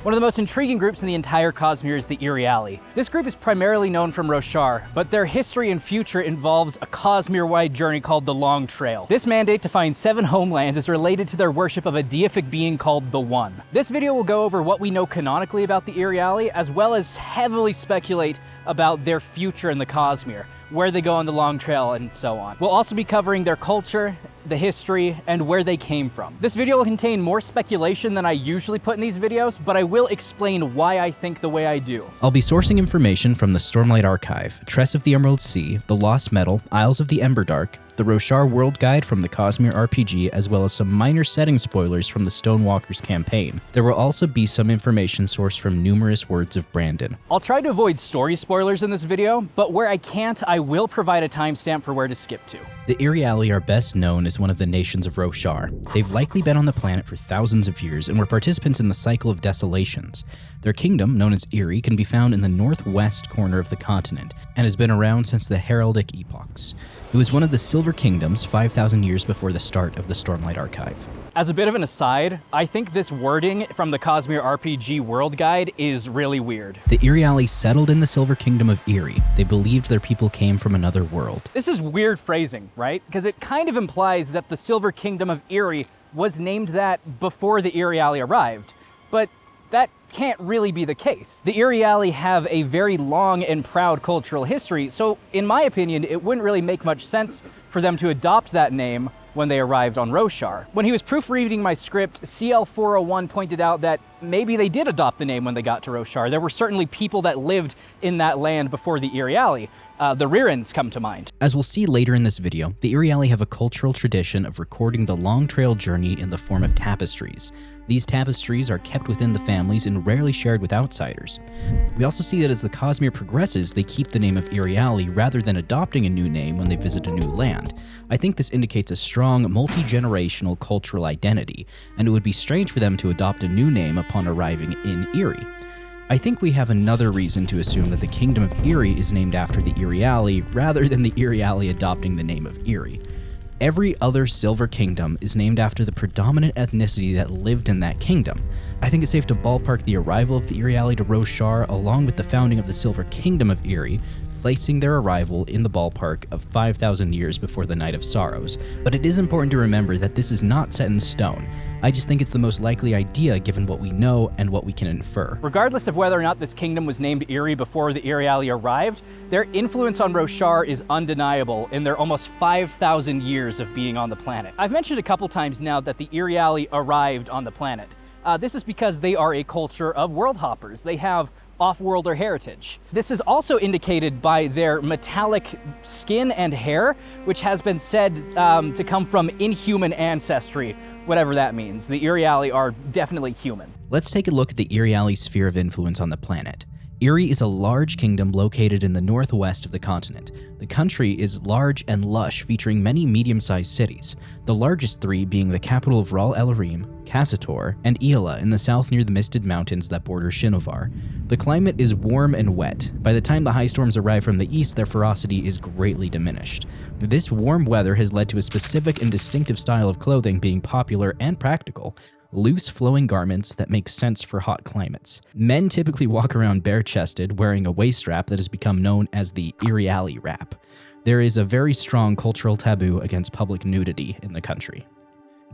One of the most intriguing groups in the entire Cosmere is the Iriali. This group is primarily known from Roshar, but their history and future involves a Cosmere-wide journey called the Long Trail. This mandate to find 7 homelands is related to their worship of a deific being called the One. This video will go over what we know canonically about the Iriali, as well as heavily speculate about their future in the Cosmere, where they go on the Long Trail, and so on. We'll also be covering their culture, the history, and where they came from. This video will contain more speculation than I usually put in these videos, but I will explain why I think the way I do. I'll be sourcing information from the Stormlight Archive, Tress of the Emerald Sea, the Lost Metal, Isles of the Emberdark, the Roshar World Guide from the Cosmere RPG, as well as some minor setting spoilers from the Stonewalkers campaign. There will also be some information sourced from numerous words of Brandon. I'll try to avoid story spoilers in this video, but where I can't, I will provide a timestamp for where to skip to. The Iriali are best known as one of the nations of Roshar. They've likely been on the planet for thousands of years and were participants in the cycle of desolations. Their kingdom, known as Iri, can be found in the northwest corner of the continent and has been around since the heraldic epochs. It was one of the Silver Kingdoms 5,000 years before the start of the Stormlight Archive. As a bit of an aside, I think this wording from the Cosmere RPG World Guide is really weird. The Iriali settled in the Silver Kingdom of Iri. They believed their people came from another world. This is weird phrasing, right? Because it kind of implies that the Silver Kingdom of Iri was named that before the Iriali arrived, but that can't really be the case. The Iriali have a very long and proud cultural history, so in my opinion, it wouldn't really make much sense for them to adopt that name when they arrived on Roshar. When he was proofreading my script, CL401 pointed out that maybe they did adopt the name when they got to Roshar. There were certainly people that lived in that land before the Iriali. The Rirans come to mind. As we'll see later in this video, the Iriali have a cultural tradition of recording the Long Trail journey in the form of tapestries. These tapestries are kept within the families and rarely shared with outsiders. We also see that as the Cosmere progresses, they keep the name of Iriali rather than adopting a new name when they visit a new land. I think this indicates a strong, multi-generational cultural identity, and it would be strange for them to adopt a new name upon arriving in Iri. I think we have another reason to assume that the Kingdom of Iri is named after the Iriali rather than the Iriali adopting the name of Iri. Every other Silver Kingdom is named after the predominant ethnicity that lived in that kingdom. I think it's safe to ballpark the arrival of the Iriali to Roshar along with the founding of the Silver Kingdom of Iri, placing their arrival in the ballpark of 5,000 years before the Night of Sorrows. But it is important to remember that this is not set in stone. I just think it's the most likely idea given what we know and what we can infer. Regardless of whether or not this kingdom was named Iri before the Iriali arrived, their influence on Roshar is undeniable in their almost 5,000 years of being on the planet. I've mentioned a couple times now that the Iriali arrived on the planet. This is because they are a culture of Worldhoppers. They have off-worlder heritage. This is also indicated by their metallic skin and hair, which has been said to come from inhuman ancestry, whatever that means. The Iriali are definitely human. Let's take a look at the Iriali sphere of influence on the planet. Iri is a large kingdom located in the northwest of the continent. The country is large and lush, featuring many medium-sized cities, the largest 3 being the capital of Ral Elarim, Cassitor, and Eela in the south near the Misted Mountains that border Shinovar. The climate is warm and wet. By the time the high storms arrive from the east, their ferocity is greatly diminished. This warm weather has led to a specific and distinctive style of clothing being popular and practical. Loose, flowing garments that make sense for hot climates. Men typically walk around bare-chested, wearing a waist wrap that has become known as the Iriali wrap. There is a very strong cultural taboo against public nudity in the country.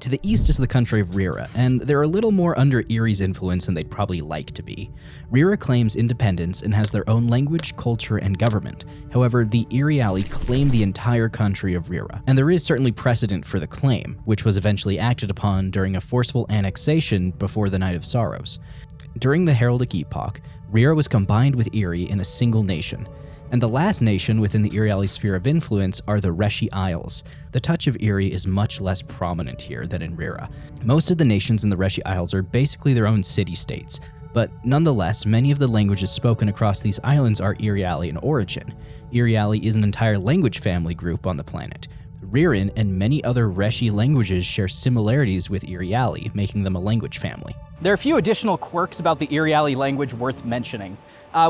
To the east is the country of Rira, and they're a little more under Iri's influence than they'd probably like to be. Rira claims independence and has their own language, culture, and government. However, the Iriali claim the entire country of Rira, and there is certainly precedent for the claim, which was eventually acted upon during a forceful annexation before the Night of Sorrows. During the heraldic epoch, Rira was combined with Iri in a single nation. And the last nation within the Iriali sphere of influence are the Reshi Isles. The touch of Iri is much less prominent here than in Rira. Most of the nations in the Reshi Isles are basically their own city-states, but nonetheless, many of the languages spoken across these islands are Iriali in origin. Iriali is an entire language family group on the planet. Riran and many other Reshi languages share similarities with Iriali, making them a language family. There are a few additional quirks about the Iriali language worth mentioning.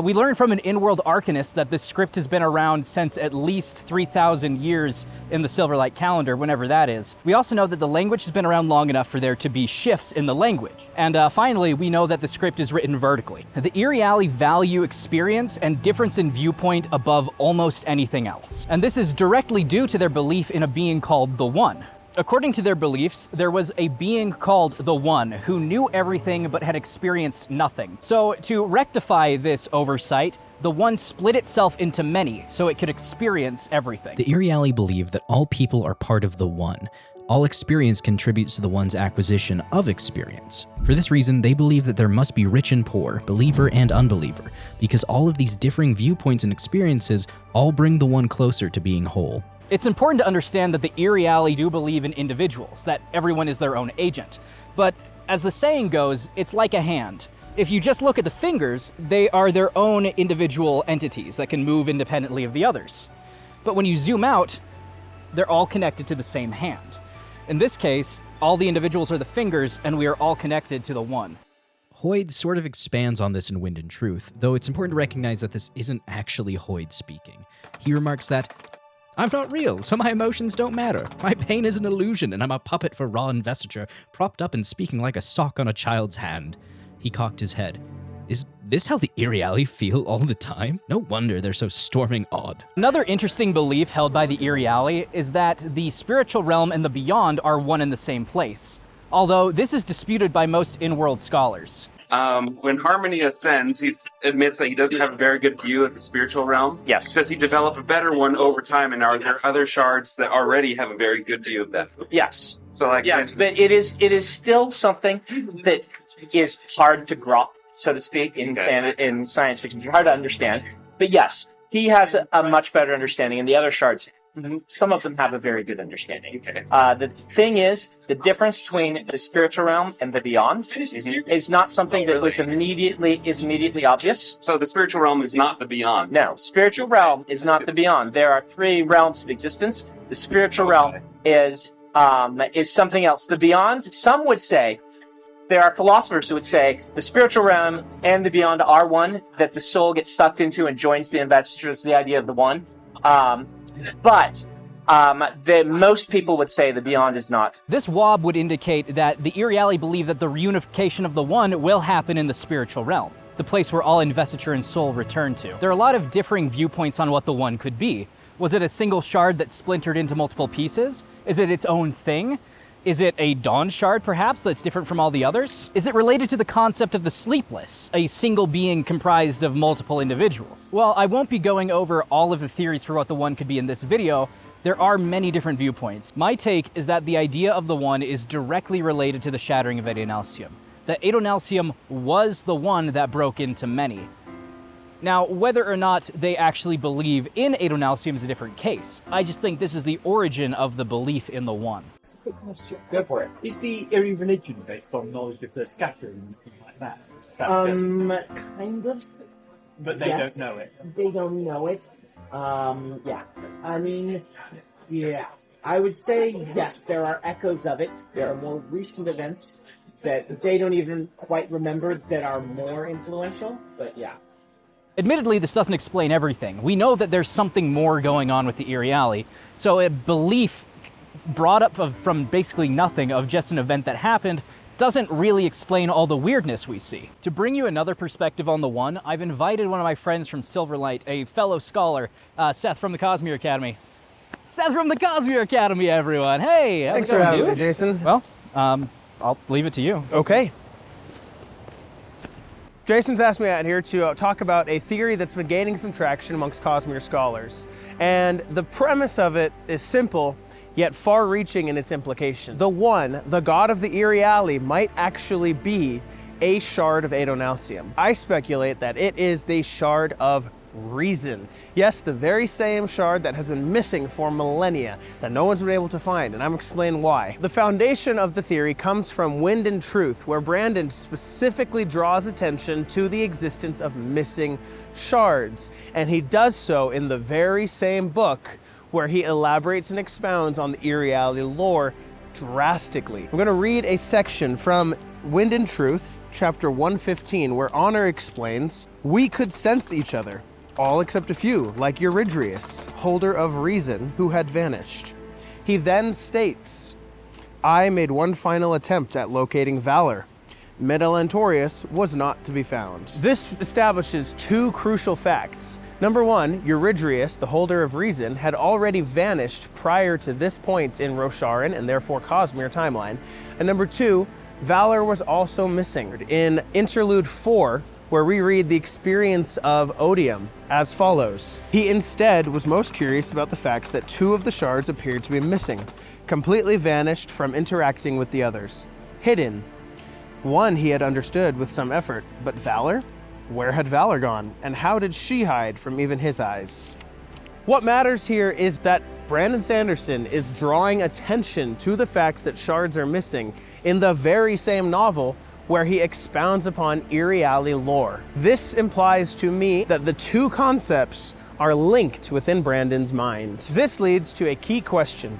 We learned from an in-world arcanist that this script has been around since at least 3,000 years in the Silverlight calendar, whenever that is. We also know that the language has been around long enough for there to be shifts in the language. And finally, we know that the script is written vertically. The Iriali value experience and difference in viewpoint above almost anything else. And this is directly due to their belief in a being called the One. According to their beliefs, there was a being called the One who knew everything but had experienced nothing. So to rectify this oversight, the One split itself into many so it could experience everything. The Iriali believe that all people are part of the One. All experience contributes to the One's acquisition of experience. For this reason, they believe that there must be rich and poor, believer and unbeliever, because all of these differing viewpoints and experiences all bring the One closer to being whole. It's important to understand that the Iriali do believe in individuals, that everyone is their own agent. But as the saying goes, it's like a hand. If you just look at the fingers, they are their own individual entities that can move independently of the others. But when you zoom out, they're all connected to the same hand. In this case, all the individuals are the fingers, and we are all connected to the One. Hoyd sort of expands on this in Wind and Truth, though it's important to recognize that this isn't actually Hoyd speaking. He remarks that, "I'm not real, so my emotions don't matter. My pain is an illusion, and I'm a puppet for raw investiture, propped up and speaking like a sock on a child's hand." He cocked his head. Is this how the Iriali feel all the time? No wonder they're so storming odd. Another interesting belief held by the Iriali is that the spiritual realm and the beyond are one and the same place, although this is disputed by most in-world scholars. When Harmony ascends, he admits that he doesn't have a very good view of the spiritual realm. Yes. Does he develop a better one over time, and are there other shards that already have a very good view of that? Yes. So, like, Yes, but it is still something that is hard to grok, so to speak, in science fiction. It's hard to understand. But yes, he has a much better understanding, and the other shards, some of them have a very good understanding. Okay. The thing is, the difference between the spiritual realm and the beyond is not something that is immediately obvious. So the spiritual realm is not the beyond. No, spiritual realm is not the beyond. There are three realms of existence. The spiritual realm is something else. The beyond, some would say, there are philosophers who would say the spiritual realm and the beyond are one, that the soul gets sucked into and joins the investiture is the idea of the One. But most people would say the beyond is not. This wob would indicate that the Iriali believe that the reunification of the One will happen in the spiritual realm, the place where all investiture and soul return to. There are a lot of differing viewpoints on what the One could be. Was it a single shard that splintered into multiple pieces? Is it its own thing? Is it a dawn shard, perhaps, that's different from all the others? Is it related to the concept of the sleepless, a single being comprised of multiple individuals? Well, I won't be going over all of the theories for what the One could be in this video. There are many different viewpoints. My take is that the idea of the One is directly related to the shattering of Adonalsium. That Adonalsium was the One that broke into many. Now, whether or not they actually believe in Adonalsium is a different case. I just think this is the origin of the belief in the One. Go for it. Is the Erie religion based on knowledge of the scattering and things like that? Kind of. But they don't know it. They don't know it. Yeah. I mean, yeah. I would say, yes, there are echoes of it. There are more recent events that they don't even quite remember that are more influential, but yeah. Admittedly, this doesn't explain everything. We know that there's something more going on with the Iriali, so a belief brought up from basically nothing of just an event that happened doesn't really explain all the weirdness we see. To bring you another perspective on the One, I've invited one of my friends from Silverlight, a fellow scholar, Seth from the Cosmere Academy. Seth from the Cosmere Academy, everyone! Hey! How's Thanks it going, for having dude? me, Jason. Well, I'll leave it to you. Okay. Jason's asked me out here to talk about a theory that's been gaining some traction amongst Cosmere scholars. And the premise of it is simple, yet far-reaching in its implication. The One, the god of the Iriali, might actually be a shard of Adonalsium. I speculate that it is the shard of reason. Yes, the very same shard that has been missing for millennia, that no one's been able to find, and I'm explaining why. The foundation of the theory comes from Wind and Truth, where Brandon specifically draws attention to the existence of missing shards, and he does so in the very same book where he elaborates and expounds on the Iriali lore drastically. I'm going to read a section from Wind and Truth, chapter 115, where Honor explains, "We could sense each other, all except a few, like Euridrius, holder of reason, who had vanished." He then states, "I made one final attempt at locating Valor. Medalantorius was not to be found." This establishes two crucial facts. Number one, Euridrius, the holder of reason, had already vanished prior to this point in Rosharan and therefore Cosmere timeline. And number two, Valor was also missing. In Interlude 4, where we read the experience of Odium as follows. He instead was most curious about the fact that two of the shards appeared to be missing, completely vanished from interacting with the others. Hidden. One he had understood with some effort, but Valor? Where had Valor gone, and how did she hide from even his eyes? What matters here is that Brandon Sanderson is drawing attention to the fact that shards are missing in the very same novel where he expounds upon Iriali lore. This implies to me that the two concepts are linked within Brandon's mind. This leads to a key question.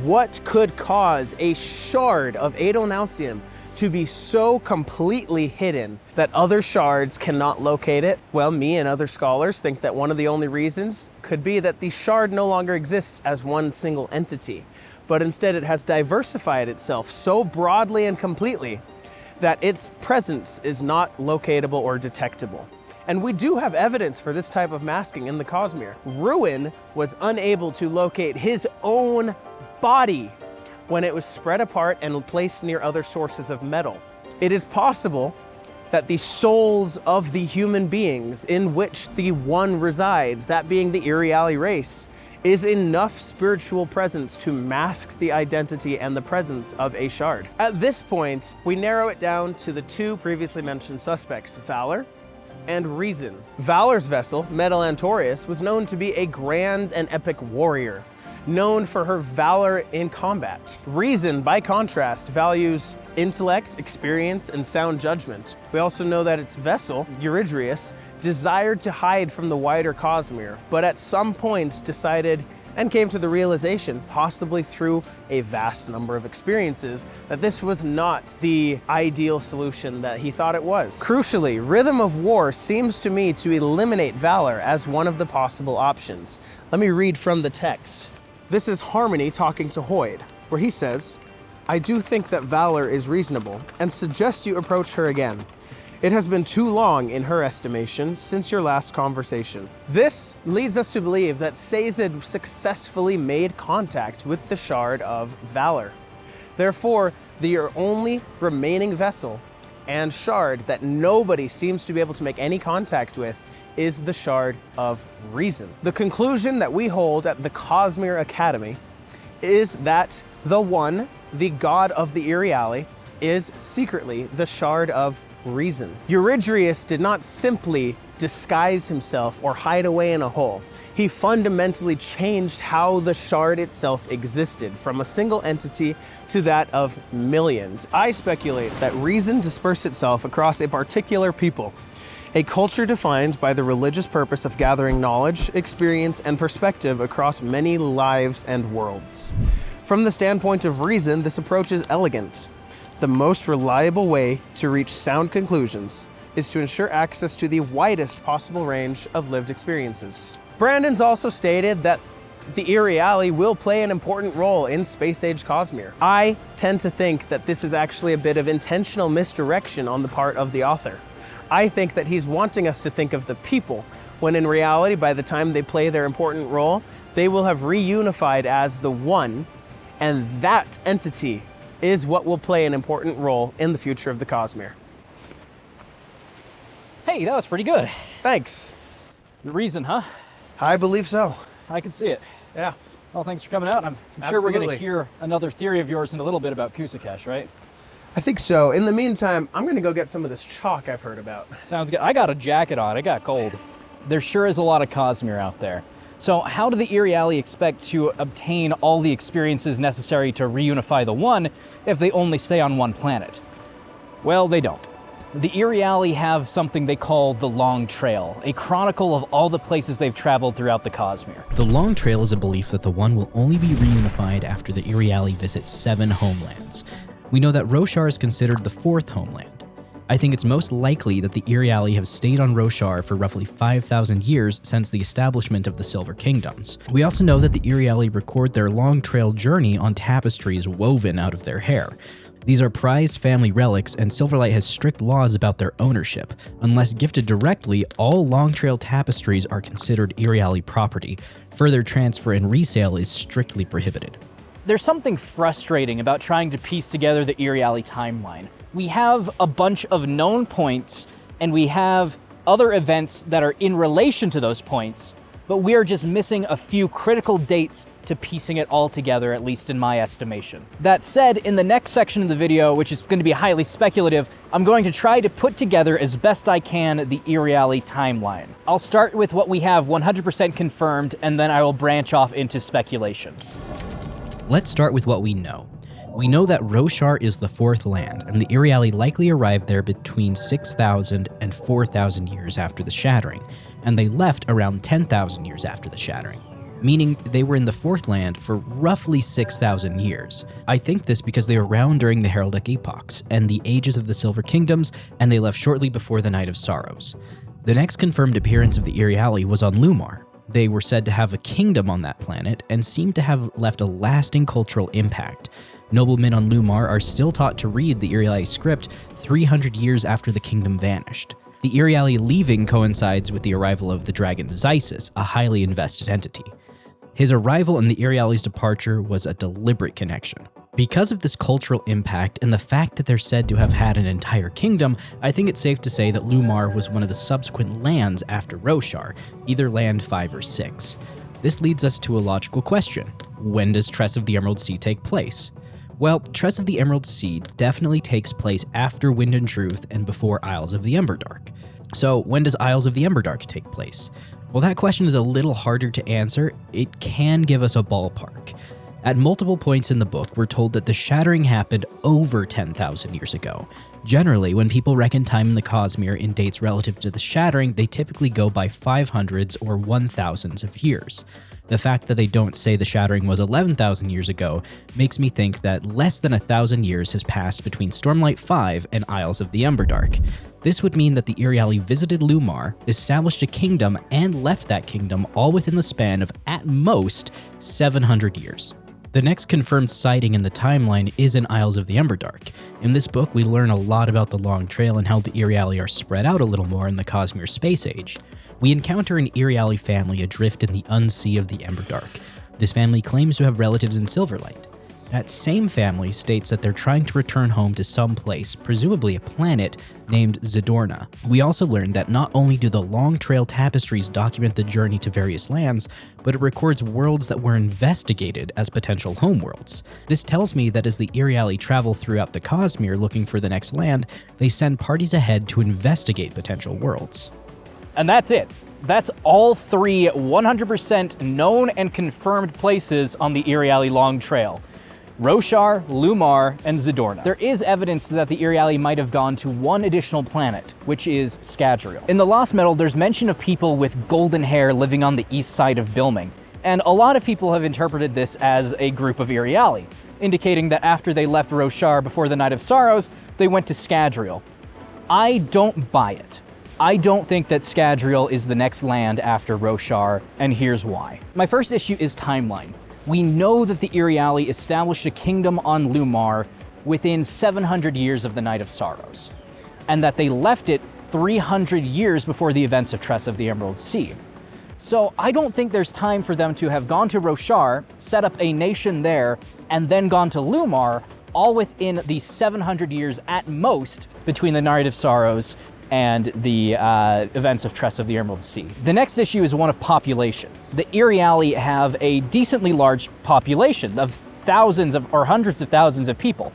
What could cause a shard of Adonausium to be so completely hidden that other shards cannot locate it? Well, me and other scholars think that one of the only reasons could be that the shard no longer exists as one single entity, but instead it has diversified itself so broadly and completely that its presence is not locatable or detectable. And we do have evidence for this type of masking in the Cosmere. Ruin was unable to locate his own body when it was spread apart and placed near other sources of metal. It is possible that the souls of the human beings in which the One resides, that being the Iriali race, is enough spiritual presence to mask the identity and the presence of a shard. At this point, we narrow it down to the two previously mentioned suspects, Valor and Reason. Valor's vessel, Medalantorius, was known to be a grand and epic warrior, known for her valor in combat. Reason, by contrast, values intellect, experience, and sound judgment. We also know that its vessel, Euridrius, desired to hide from the wider Cosmere, but at some point decided and came to the realization, possibly through a vast number of experiences, that this was not the ideal solution that he thought it was. Crucially, Rhythm of War seems to me to eliminate Valor as one of the possible options. Let me read from the text. This is Harmony talking to Hoyd, where he says, "I do think that Valor is reasonable, and suggest you approach her again. It has been too long, in her estimation, since your last conversation." This leads us to believe that Sazed successfully made contact with the Shard of Valor. Therefore, the only remaining vessel and shard that nobody seems to be able to make any contact with is the Shard of Reason. The conclusion that we hold at the Cosmere Academy is that the One, the god of the Iriali, is secretly the Shard of Reason. Euridrius did not simply disguise himself or hide away in a hole. He fundamentally changed how the shard itself existed, from a single entity to that of millions. I speculate that Reason dispersed itself across a particular people, a culture defined by the religious purpose of gathering knowledge, experience, and perspective across many lives and worlds. From the standpoint of Reason, this approach is elegant. The most reliable way to reach sound conclusions is to ensure access to the widest possible range of lived experiences. Brandon's also stated that the Iriali will play an important role in Space Age Cosmere. I tend to think that this is actually a bit of intentional misdirection on the part of the author. I think that he's wanting us to think of the people, when in reality, by the time they play their important role, they will have reunified as the One, and that entity is what will play an important role in the future of the Cosmere. Hey, that was pretty good. Thanks. The Reason, huh? I believe so. I can see it. Yeah. Well, thanks for coming out. I'm sure we're going Absolutely. to hear another theory of yours in a little bit about Cusicesh, right? I think so. In the meantime, I'm going to go get some of this chalk I've heard about. Sounds good. I got a jacket on. It got cold. There sure is a lot of Cosmere out there. So how do the Iriali expect to obtain all the experiences necessary to reunify the One if they only stay on one planet? Well, they don't. The Iriali have something they call the Long Trail, a chronicle of all the places they've traveled throughout the Cosmere. The Long Trail is a belief that the One will only be reunified after the Iriali visit 7 homelands. We know that Roshar is considered the fourth homeland. I think it's most likely that the Iriali have stayed on Roshar for roughly 5,000 years since the establishment of the Silver Kingdoms. We also know that the Iriali record their long trail journey on tapestries woven out of their hair. These are prized family relics, and Silverlight has strict laws about their ownership. Unless gifted directly, all long trail tapestries are considered Iriali property. Further transfer and resale is strictly prohibited. There's something frustrating about trying to piece together the Iriali timeline. We have a bunch of known points, and we have other events that are in relation to those points, but we are just missing a few critical dates to piecing it all together, at least in my estimation. That said, in the next section of the video, which is going to be highly speculative, I'm going to try to put together as best I can the Iriali timeline. I'll start with what we have 100% confirmed, and then I will branch off into speculation. Let's start with what we know. We know that Roshar is the fourth land, and the Iriali likely arrived there between 6,000 and 4,000 years after the Shattering, and they left around 10,000 years after the Shattering, meaning they were in the fourth land for roughly 6,000 years. I think this because they were around during the Heraldic Epochs and the Ages of the Silver Kingdoms, and they left shortly before the Night of Sorrows. The next confirmed appearance of the Iriali was on Lumar. They were said to have a kingdom on that planet and seemed to have left a lasting cultural impact. Noblemen on Lumar are still taught to read the Iriali script 300 years after the kingdom vanished. The Iriali leaving coincides with the arrival of the dragon Xisis, a highly invested entity. His arrival and the Iriali's departure was a deliberate connection. Because of this cultural impact and the fact that they're said to have had an entire kingdom, I think it's safe to say that Lumar was one of the subsequent lands after Roshar, either land 5 or 6. This leads us to a logical question. When does Tress of the Emerald Sea take place? Well, Tress of the Emerald Sea definitely takes place after Wind and Truth and before Isles of the Emberdark. So when does Isles of the Emberdark take place? Well, that question is a little harder to answer. It can give us a ballpark. At multiple points in the book, we're told that the Shattering happened over 10,000 years ago. Generally, when people reckon time in the Cosmere in dates relative to the Shattering, they typically go by 500s or 1000s of years. The fact that they don't say the Shattering was 11,000 years ago makes me think that less than 1,000 years has passed between Stormlight 5 and Isles of the Emberdark. This would mean that the Iriali visited Lumar, established a kingdom, and left that kingdom all within the span of, at most, 700 years. The next confirmed sighting in the timeline is in Isles of the Emberdark. In this book, we learn a lot about the Long Trail and how the Iriali are spread out a little more in the Cosmere Space Age. We encounter an Iriali family adrift in the unsea of the Emberdark. This family claims to have relatives in Silverlight. That same family states that they're trying to return home to some place, presumably a planet, named Zadorna. We also learn that not only do the Long Trail tapestries document the journey to various lands, but it records worlds that were investigated as potential homeworlds. This tells me that as the Iriali travel throughout the Cosmere looking for the next land, they send parties ahead to investigate potential worlds. And that's it. That's all 3 100% known and confirmed places on the Iriali Long Trail. Roshar, Lumar, and Zadorna. There is evidence that the Iriali might have gone to one additional planet, which is Scadrial. In the Lost Metal, there's mention of people with golden hair living on the east side of Bilming, and a lot of people have interpreted this as a group of Iriali, indicating that after they left Roshar before the Night of Sorrows, they went to Scadrial. I don't buy it. I don't think that Scadrial is the next land after Roshar, and here's why. My first issue is timeline. We know that the Iriali established a kingdom on Lumar within 700 years of the Night of Sorrows, and that they left it 300 years before the events of Tress of the Emerald Sea. So I don't think there's time for them to have gone to Roshar, set up a nation there, and then gone to Lumar, all within the 700 years at most between the Night of Sorrows and the events of Tress of the Emerald Sea. The next issue is one of population. The Iriali have a decently large population of thousands of, or hundreds of thousands of people.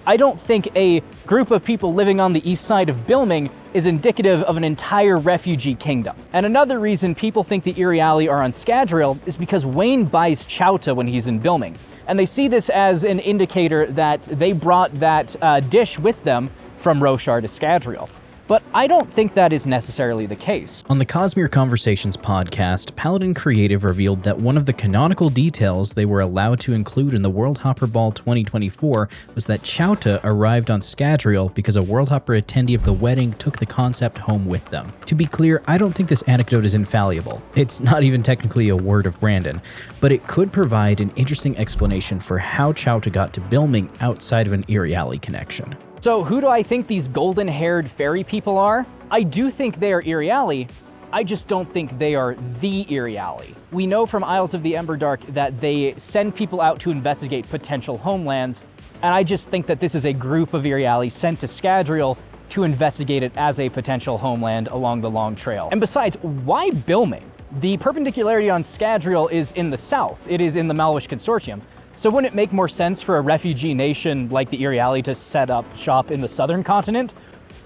I don't think a group of people living on the east side of Bilming is indicative of an entire refugee kingdom. And another reason people think the Iriali are on Scadrial is because Wayne buys chowta when he's in Bilming. And they see this as an indicator that they brought that dish with them from Roshar to Scadrial. but I don't think that is necessarily the case. On the Cosmere Conversations podcast, Paladin Creative revealed that one of the canonical details they were allowed to include in the Worldhopper Ball 2024 was that Chauta arrived on Scadrial because a Worldhopper attendee of the wedding took the concept home with them. To be clear, I don't think this anecdote is infallible. It's not even technically a word of Brandon, but it could provide an interesting explanation for how Chauta got to Bilming outside of an Iriali connection. So who do I think these golden-haired fairy people are? I do think they are Iriali. I just don't think they are the Iriali. We know from Isles of the Emberdark that they send people out to investigate potential homelands, and I just think that this is a group of Iriali sent to Scadrial to investigate it as a potential homeland along the Long Trail. And besides, why Bilming? The perpendicularity on Scadrial is in the south. It is in the Malwish Consortium. So wouldn't it make more sense for a refugee nation like the Iriali to set up shop in the southern continent?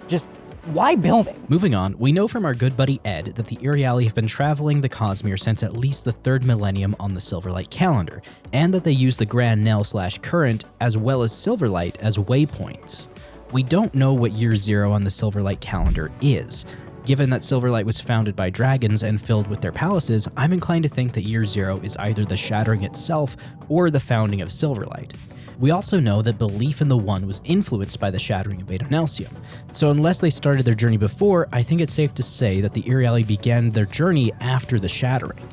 Just why Bilming? Moving on, we know from our good buddy Ed that the Iriali have been traveling the Cosmere since at least the 3rd millennium on the Silverlight calendar, and that they use the Grand Nell/Current as well as Silverlight as waypoints. We don't know what year 0 on the Silverlight calendar is. Given that Silverlight was founded by dragons and filled with their palaces, I'm inclined to think that year 0 is either the shattering itself or the founding of Silverlight. We also know that belief in the One was influenced by the shattering of Adonalsium, so unless they started their journey before, I think it's safe to say that the Iriali began their journey after the shattering.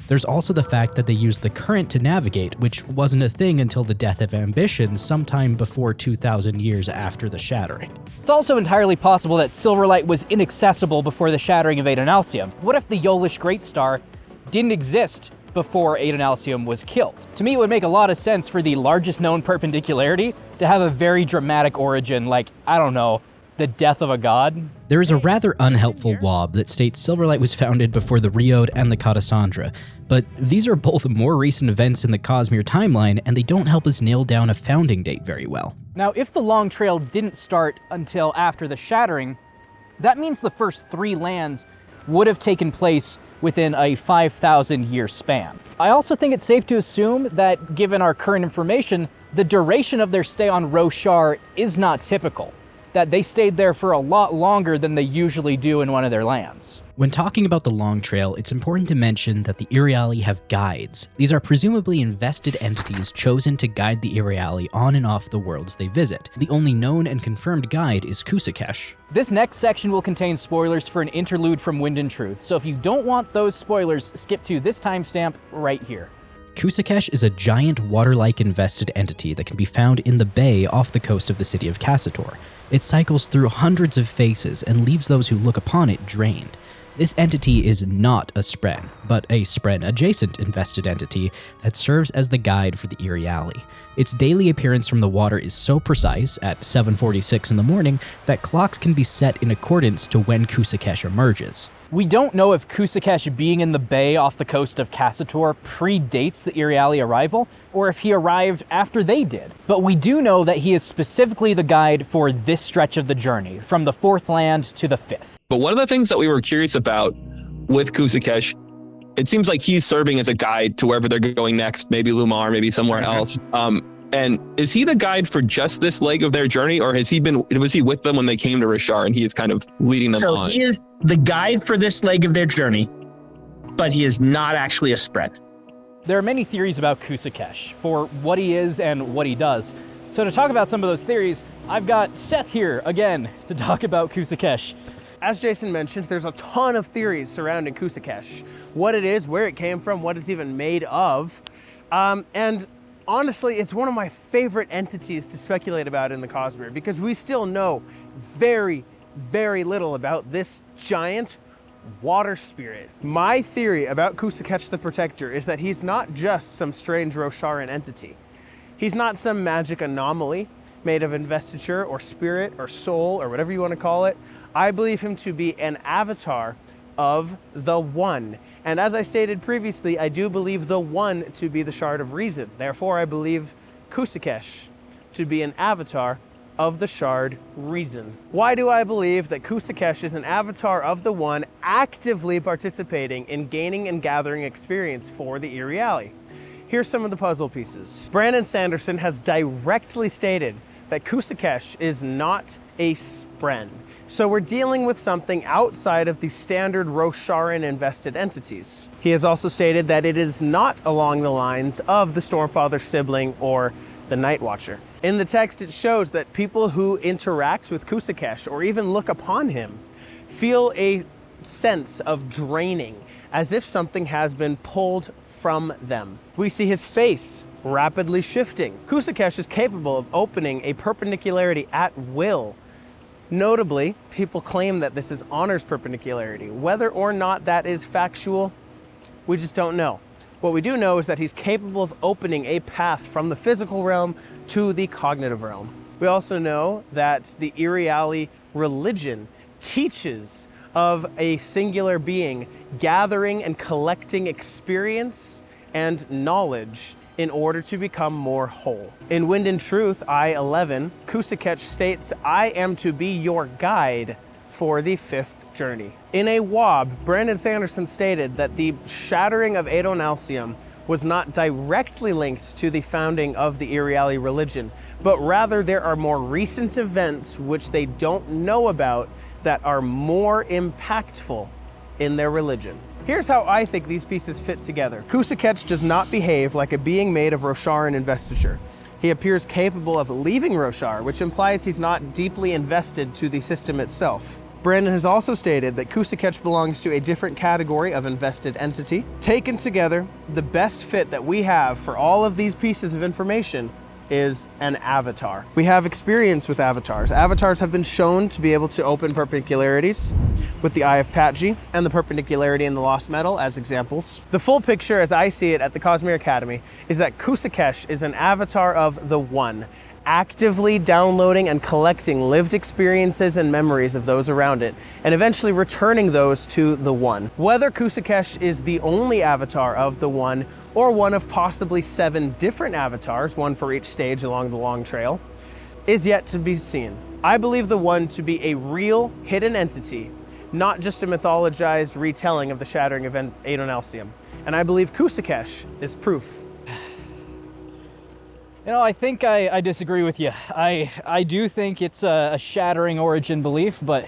There's also the fact that they used the current to navigate, which wasn't a thing until the death of Ambition sometime before 2,000 years after the shattering. It's also entirely possible that Silverlight was inaccessible before the shattering of Adonalsium. What if the Yolish Great Star didn't exist before Adonalsium was killed? To me, it would make a lot of sense for the largest known perpendicularity to have a very dramatic origin, like, I don't know, the death of a god? There is a rather unhelpful wob that states Silverlight was founded before the Riode and the Cassandra, but these are both more recent events in the Cosmere timeline, and they don't help us nail down a founding date very well. Now, if the Long Trail didn't start until after the shattering, that means the first 3 lands would have taken place within a 5,000-year span. I also think it's safe to assume that, given our current information, the duration of their stay on Roshar is not typical, that they stayed there for a lot longer than they usually do in one of their lands. When talking about the Long Trail, it's important to mention that the Iriali have guides. These are presumably invested entities chosen to guide the Iriali on and off the worlds they visit. The only known and confirmed guide is Cusicesh. This next section will contain spoilers for an interlude from Wind and Truth, so if you don't want those spoilers, skip to this timestamp right here. Cusicesh is a giant water-like invested entity that can be found in the bay off the coast of the city of Cassator. It cycles through hundreds of faces and leaves those who look upon it drained. This entity is not a Spren, but a Spren-adjacent invested entity that serves as the guide for the Iriali. Its daily appearance from the water is so precise, at 7:46 in the morning, that clocks can be set in accordance to when Cusicesh emerges. We don't know if Cusicesh being in the bay off the coast of Cassator predates the Iriali arrival, or if he arrived after they did. But we do know that he is specifically the guide for this stretch of the journey, from the 4th land to the 5th. But one of the things that we were curious about with Cusicesh, it seems like he's serving as a guide to wherever they're going next, maybe Lumar, maybe somewhere else. And is he the guide for just this leg of their journey, or was he with them when they came to Roshar and he is kind of leading them on? So he is the guide for this leg of their journey, but he is not actually a spread. There are many theories about Cusicesh, for what he is and what he does. So to talk about some of those theories, I've got Seth here again to talk about Cusicesh. As Jason mentioned, there's a ton of theories surrounding Cusicesh. What it is, where it came from, what it's even made of. And honestly, it's one of my favorite entities to speculate about in the Cosmere, because we still know very, very little about this giant water spirit. My theory about Cusicesh the Protector is that he's not just some strange Rosharan entity. He's not some magic anomaly made of investiture or spirit or soul or whatever you want to call it. I believe him to be an avatar of the One. And as I stated previously, I do believe the One to be the Shard of Reason. Therefore, I believe Cusicesh to be an avatar of the Shard Reason. Why do I believe that Cusicesh is an avatar of the One actively participating in gaining and gathering experience for the Iriali? Here's some of the puzzle pieces. Brandon Sanderson has directly stated that Cusicesh is not a Spren. So we're dealing with something outside of the standard Rosharan invested entities. He has also stated that it is not along the lines of the Stormfather sibling or the Night Watcher. In the text, it shows that people who interact with Cusicesh or even look upon him feel a sense of draining, as if something has been pulled from them. We see his face rapidly shifting. Cusicesh is capable of opening a perpendicularity at will. Notably, people claim that this is honors perpendicularity. Whether or not that is factual, we just don't know. What we do know is that he's capable of opening a path from the physical realm to the cognitive realm. We also know that the Iriali religion teaches of a singular being gathering and collecting experience and knowledge in order to become more whole. In Wind and Truth, I-11, Cusicesh states, "I am to be your guide for the 5th journey." In a WOB, Brandon Sanderson stated that the shattering of Adonalsium was not directly linked to the founding of the Iriali religion, but rather there are more recent events which they don't know about that are more impactful in their religion. Here's how I think these pieces fit together. Cusicesh does not behave like a being made of Rosharan investiture. He appears capable of leaving Roshar, which implies he's not deeply invested to the system itself. Brandon has also stated that Cusicesh belongs to a different category of invested entity. Taken together, the best fit that we have for all of these pieces of information is an avatar. We have experience with avatars. Avatars have been shown to be able to open perpendicularities with the Eye of Patji and the perpendicularity in the Lost Metal as examples. The full picture, as I see it at the Cosmere Academy, is that Cusicesh is an avatar of the One, actively downloading and collecting lived experiences and memories of those around it, and eventually returning those to the One. Whether Cusicesh is the only avatar of the One, or one of possibly 7 different avatars, one for each stage along the Long Trail, is yet to be seen. I believe the One to be a real hidden entity, not just a mythologized retelling of the shattering of Adonalsium. And I believe Cusicesh is proof. You know, I think I disagree with you. I do think it's a shattering origin belief, but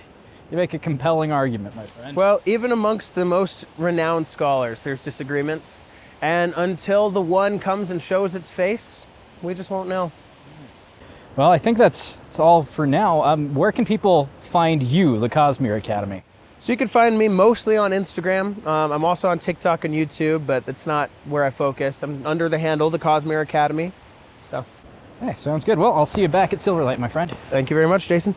you make a compelling argument, my friend. Well, even amongst the most renowned scholars, there's disagreements. And until the One comes and shows its face, we just won't know. Well, I think that's all for now. Where can people find you, the Cosmere Academy? So you can find me mostly on Instagram. I'm also on TikTok and YouTube, but that's not where I focus. I'm under the handle, the Cosmere Academy. So. Hey, sounds good. Well, I'll see you back at Silverlight, my friend. Thank you very much, Jason.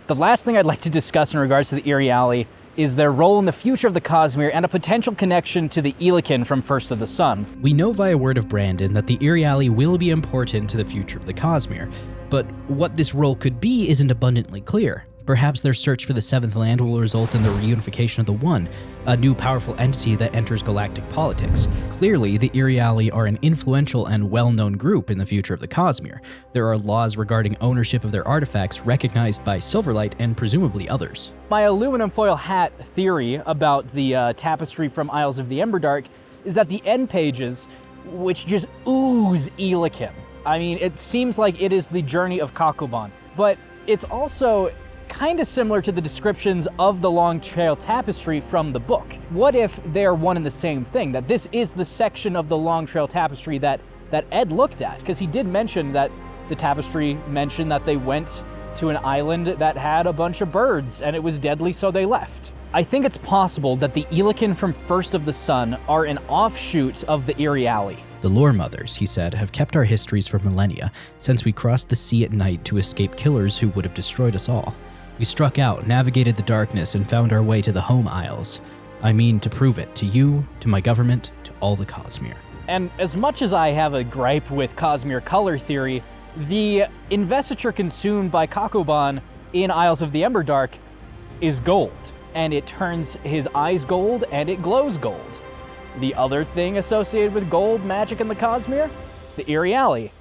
The last thing I'd like to discuss in regards to the Iriali is their role in the future of the Cosmere and a potential connection to the Eelakin from First of the Sun. We know via word of Brandon that the Iriali will be important to the future of the Cosmere, but what this role could be isn't abundantly clear. Perhaps their search for the 7th land will result in the reunification of the One, a new powerful entity that enters galactic politics. Clearly, the Iriali are an influential and well-known group in the future of the Cosmere. There are laws regarding ownership of their artifacts recognized by Silverlight and presumably others. My aluminum foil hat theory about the tapestry from Isles of the Emberdark is that the end pages, which just ooze Eelakin. I mean, it seems like it is the journey of Kakuban, but it's also kind of similar to the descriptions of the Long Trail Tapestry from the book. What if they're one and the same thing? That this is the section of the Long Trail Tapestry that Ed looked at? Because he did mention that the tapestry mentioned that they went to an island that had a bunch of birds and it was deadly, so they left. I think it's possible that the Eelakin from First of the Sun are an offshoot of the Iriali. The Lore Mothers, he said, have kept our histories for millennia, since we crossed the sea at night to escape killers who would have destroyed us all. We struck out, navigated the darkness, and found our way to the home isles. I mean, to prove it, to you, to my government, to all the Cosmere. And as much as I have a gripe with Cosmere color theory, the investiture consumed by Kakuban in Isles of the Emberdark is gold. And it turns his eyes gold, and it glows gold. The other thing associated with gold magic in the Cosmere? The Iriali.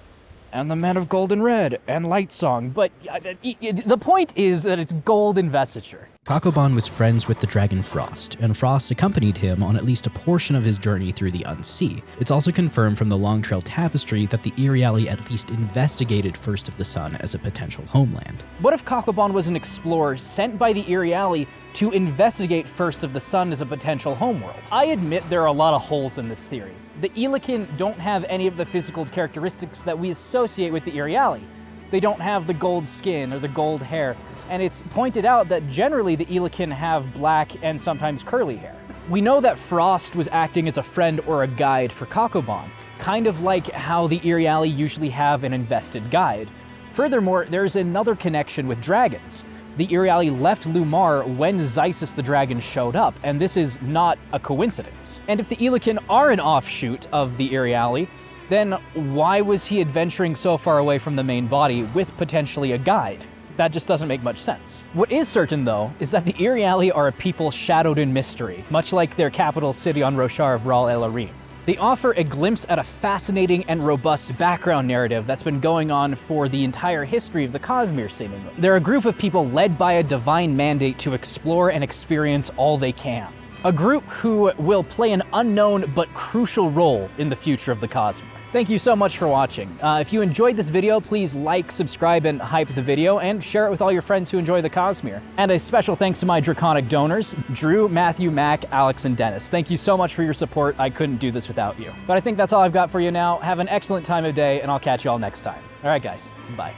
And the Men of Gold and Red, and Light Song. But the point is that it's gold investiture. Kakobon was friends with the dragon Frost, and Frost accompanied him on at least a portion of his journey through the Unsea. It's also confirmed from the Long Trail tapestry that the Iriali at least investigated First of the Sun as a potential homeland. What if Kakobon was an explorer sent by the Iriali to investigate First of the Sun as a potential homeworld? I admit there are a lot of holes in this theory. The Eelakin don't have any of the physical characteristics that we associate with the Iriali. They don't have the gold skin or the gold hair, and it's pointed out that generally the Eelakin have black and sometimes curly hair. We know that Frost was acting as a friend or a guide for Kakobon, kind of like how the Iriali usually have an invested guide. Furthermore, there's another connection with dragons. The Iriali left Lumar when Xysis the dragon showed up, and this is not a coincidence. And if the Eelakin are an offshoot of the Iriali, then why was he adventuring so far away from the main body with potentially a guide? That just doesn't make much sense. What is certain, though, is that the Iriali are a people shadowed in mystery, much like their capital city on Roshar of Ral El Arim. They offer a glimpse at a fascinating and robust background narrative that's been going on for the entire history of the Cosmere, seemingly. They're a group of people led by a divine mandate to explore and experience all they can. A group who will play an unknown but crucial role in the future of the Cosmere. Thank you so much for watching. If you enjoyed this video, please like, subscribe, and hype the video, and share it with all your friends who enjoy the Cosmere. And a special thanks to my draconic donors, Drew, Matthew, Mac, Alex, and Dennis. Thank you so much for your support. I couldn't do this without you. But I think that's all I've got for you now. Have an excellent time of day, and I'll catch you all next time. All right, guys. Bye.